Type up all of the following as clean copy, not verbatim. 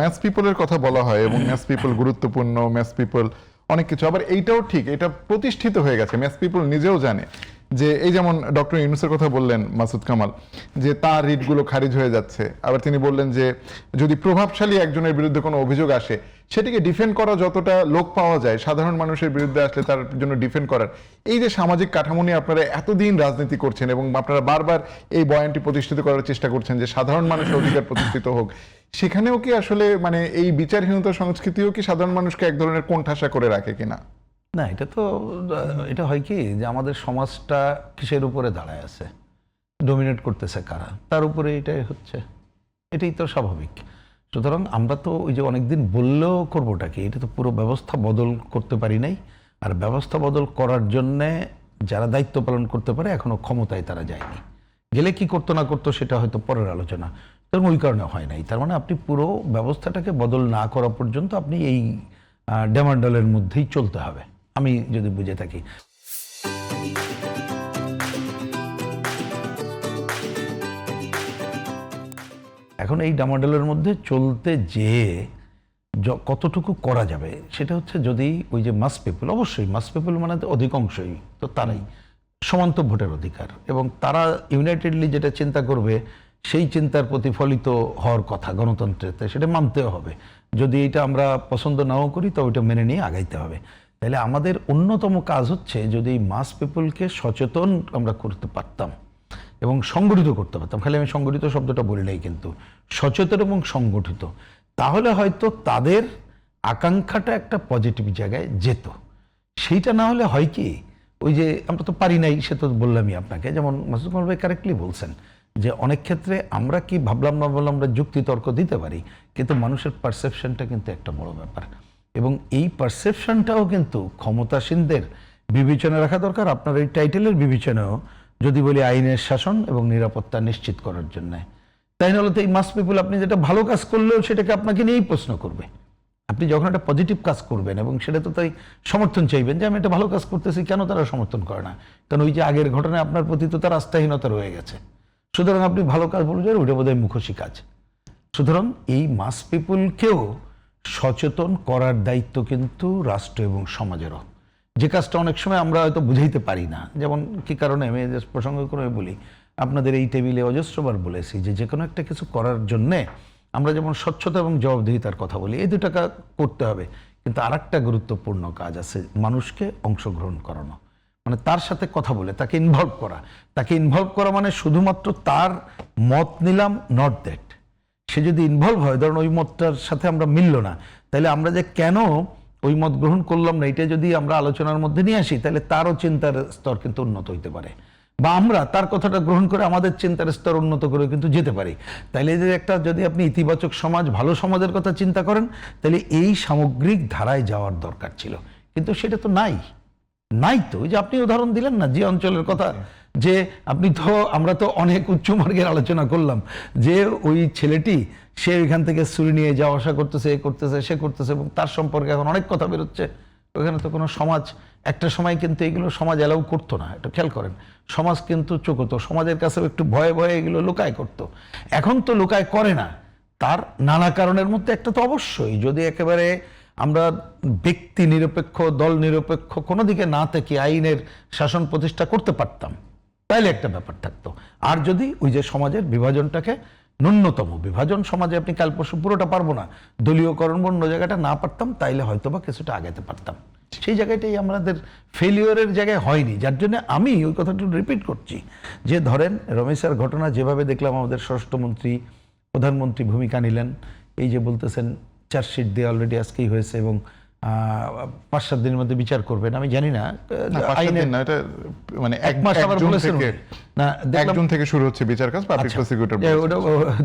Maths পিপলের কথা বলা হয় এবং ম্যাথস পিপল গুরুত্বপূর্ণ, ম্যাথস পিপল অনেক কিছু, আবার এইটাও ঠিক, এটা প্রতিষ্ঠিত হয়ে গেছে, ম্যাথস পিপল নিজেও জানে যে এই যেমন ডক্টর ইউনূসের কথা বললেন মাসুদ কামাল, যে তার রিটগুলো খারিজ হয়ে যাচ্ছে। আবার তিনি বললেন যে যদি প্রভাবশালী একজনের বিরুদ্ধে কোনো অভিযোগ আসে সেটিকে ডিফেন্ড করা যতটা লোক পাওয়া যায় সাধারণ মানুষের বিরুদ্ধে আসলে তার জন্য ডিফেন্ড করার, এই যে সামাজিক কাঠামো নিয়ে আপনারা এতদিন রাজনীতি করছেন এবং আপনারা বারবার এই বয়ানটি প্রতিষ্ঠিত করার চেষ্টা করছেন যে সাধারণ মানুষের অধিকার প্রতিষ্ঠিত হোক, সেখানেও কি আসলে মানে এই বিচারহীনতা সংস্কৃতিও কি সাধারণ মানুষকে এক ধরনের কোণঠাসা করে রাখে কিনা? না, এটা হয় কি যে আমাদের সমাজটা কিসের উপরে দাঁড়ায় আছে, ডমিনেট করতেছে কারা, তার উপরে এটাই হচ্ছে, এটাই তো স্বাভাবিক। সুতরাং আমরা তো ওই যে অনেকদিন বললেও করবোটা কি, এটা তো পুরো ব্যবস্থা বদল করতে পারি নাই। আর ব্যবস্থা বদল করার জন্যে যারা দায়িত্ব পালন করতে পারে এখনো ক্ষমতায় তারা যায়নি, গেলে কি করতো না করতো সেটা হয়তো পরের আলোচনা, এবং ওই কারণে হয় নাই। তার মানে আপনি পুরো ব্যবস্থাটাকে বদল না করা পর্যন্ত আপনি এই ডেমান্ডলের মধ্যেই চলতে হবে, আমি যদি বুঝে থাকি। এখন এই ডামাডোলের মধ্যে চলতে যেয়ে কতটুকু করা যাবে সেটা হচ্ছে, যদি ওই যে মাস পিপল, অবশ্যই মাস পিপল মানে তো অধিকাংশই তো তারাই সমান্ত ভোটের অধিকার, এবং তারা ইউনাইটেডলি যেটা চিন্তা করবে সেই চিন্তার প্রতিফলিত হওয়ার কথা গণতন্ত্রেতে, সেটা মানতেও হবে। যদি এটা আমরা পছন্দ নাও করি তো ওইটা মেনে নিয়ে আগাইতে হবে। তাহলে আমাদের অন্যতম কাজ হচ্ছে যদি মাস পিপলকে সচেতন আমরা করতে পারতাম এবং সংগঠিত করতে পারতাম, খালি আমি সংগঠিত শব্দটা বলি নাই, কিন্তু সচেতন এবং সংগঠিত, তাহলে হয়তো তাদের আকাঙ্ক্ষাটা একটা পজিটিভ জায়গায় যেত। সেইটা না হলে হয় কি, ওই যে আমরা তো পারি নাই, সে তো বললামই আপনাকে, যেমন মাসুদ কামাল ভাই কারেক্টলি বলছেন যে অনেক ক্ষেত্রে আমরা কি ভাবলাম না বললাম, আমরা যুক্তি তর্ক দিতে পারি, কিন্তু মানুষের পারসেপশনটা কিন্তু একটা বড় ব্যাপার, এবং এই পারসেপশনটাও কিন্তু ক্ষমতাসীনদের বিবেচনা রাখা দরকার। আপনার এই টাইটেলের বিবেচনাও যদি বলি আইনের শাসন এবং নিরাপত্তা নিশ্চিত করার জন্য, তাই নাহলে তো এই মাস পিপল আপনি যেটা ভালো কাজ করলেও সেটাকে আপনাকে নিয়েই প্রশ্ন করবে। আপনি যখন একটা পজিটিভ কাজ করবেন এবং সেটা তো তাই সমর্থন চাইবেন যে আমি একটা ভালো কাজ করতেছি, কেন তারা সমর্থন করে না? কারণ ওই যে আগের ঘটনায় আপনার প্রতি তো তার আস্থাহীনতা রয়ে গেছে। সুতরাং আপনি ভালো কাজ বলছেন, ওইটা বোধহয় মুখোশী কাজ। সুতরাং এই মাস পিপলকেও সচেতন করার দায়িত্ব কিন্তু রাষ্ট্র এবং সমাজেরও, যে কাজটা অনেক সময় আমরা হয়তো বুঝাইতে পারি না। যেমন কি কারণে আমি প্রসঙ্গ করে বলি, আপনাদের এই টেবিলে অজস্রবার বলেছি যে যে কোনো একটা কিছু করার জন্যে আমরা যেমন স্বচ্ছতা এবং জবাবদিহিতার কথা বলি, এই দুটা কাজ করতে হবে, কিন্তু আর একটা গুরুত্বপূর্ণ কাজ আছে, মানুষকে অংশগ্রহণ করানো, মানে তার সাথে কথা বলে তাকে ইনভলভ করা। তাকে ইনভলভ করা মানে শুধুমাত্র তার মত নিলাম, নট দ্যাট। সে যদি ইনভলভ হয়, ধরুন ওই মতটার সাথে আমরা মিলল না, তাহলে আমরা যে কেন ওই মত গ্রহণ করলাম না, এটা যদি আমরা আলোচনার মধ্যে নিয়ে আসি, তাহলে তারও চিন্তার স্তর কিন্তু উন্নত হইতে পারে, বা আমরা তার কথাটা গ্রহণ করে আমাদের চিন্তার স্তর উন্নত করে কিন্তু যেতে পারি। তাইলে যে একটা, যদি আপনি ইতিবাচক সমাজ, ভালো সমাজের কথা চিন্তা করেন, তাহলে এই সামগ্রিক ধারায় যাওয়ার দরকার ছিল, কিন্তু সেটা তো নাই। তো যে আপনি উদাহরণ দিলেন না যে অঞ্চলের কথা, যে আপনি তো, আমরা তো অনেক উচ্চমার্গের আলোচনা করলাম, যে ওই ছেলেটি সে এখান থেকে ছুরি নিয়ে যাওয়া আসা করতেছে, এ করতেছে, সে করতেছে, এবং তার সম্পর্কে এখন অনেক কথা বেরোচ্ছে। ওখানে তো কোনো সমাজ, একটা সময় কিন্তু এগুলো সমাজ অ্যালাউ করতো না, এটা খেয়াল করেন। সমাজ কিন্তু চোখতো, সমাজের কাছেও একটু ভয়ে ভয়ে এগুলো লুকায় করতো, এখন তো লুকায় করে না। তার নানা কারণের মধ্যে একটা তো অবশ্যই, যদি একেবারে আমরা ব্যক্তি নিরপেক্ষ, দল নিরপেক্ষ কোনো দিকে না থেকে আইনের শাসন প্রতিষ্ঠা করতে পারতাম, তাইলে একটা ব্যাপার থাকতো। আর যদি ওই যে সমাজের বিভাজনটাকে, ন্যূনতম বিভাজন সমাজে আপনি কাল পরশু পুরোটা পারবো না, দলীয়করণ অন্য জায়গাটা না পারতাম, তাইলে হয়তো বা কিছুটা আগাতে পারতাম। সেই জায়গাটাই আমাদের ফেলিওরের জায়গায় হয়নি, যার জন্য আমি ওই কথাটা রিপিট করছি, যে ধরেন রমেশের ঘটনা যেভাবে দেখলাম, আমাদের স্বরাষ্ট্রমন্ত্রী, প্রধানমন্ত্রী ভূমিকা নিলেন, এই যে বলতেছেন চার্জশিট দিয়ে অলরেডি আজকেই হয়েছে এবং 5-7 দিনের মধ্যে বিচার করবেন। আমি জানি না, মানে 1 মাস আবার বলেছেন না, 1 জুন থেকে শুরু হচ্ছে বিচার কাজ, পাবলিক প্রসিকিউটর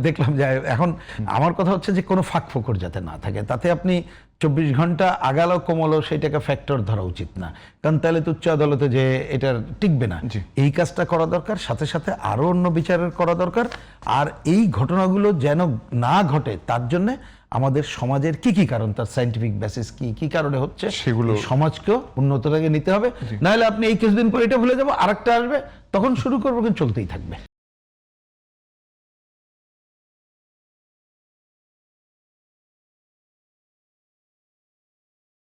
দেখলাম। যে এখন আমার কথা হচ্ছে যে কোনো ফাঁক ফোকর যাতে না থাকে, তাতে আপনি 24 ঘন্টা আগালো কমলো সেটাকে ফ্যাক্টর ধরা উচিত না, কারণ তাহলে তো উচ্চ আদালতে যে এটা টিকবে না। এই কাজটা করা দরকার, সাথে সাথে আরো অন্য বিচারের করা দরকার। আর এই ঘটনাগুলো যেন না ঘটে তার জন্য আমাদের সমাজের কি কি কারণ, তার সায়েন্টিফিক বেসিস কি কি কারণে হচ্ছে, সেগুলো সমাজকেও উন্নত জায়গায় নিতে হবে। নাহলে আপনি এই কিছুদিন পরে এটা ভুলে যাবো, আরেকটা আসবে, তখন শুরু করবো, কিন্তু চলতেই থাকবে।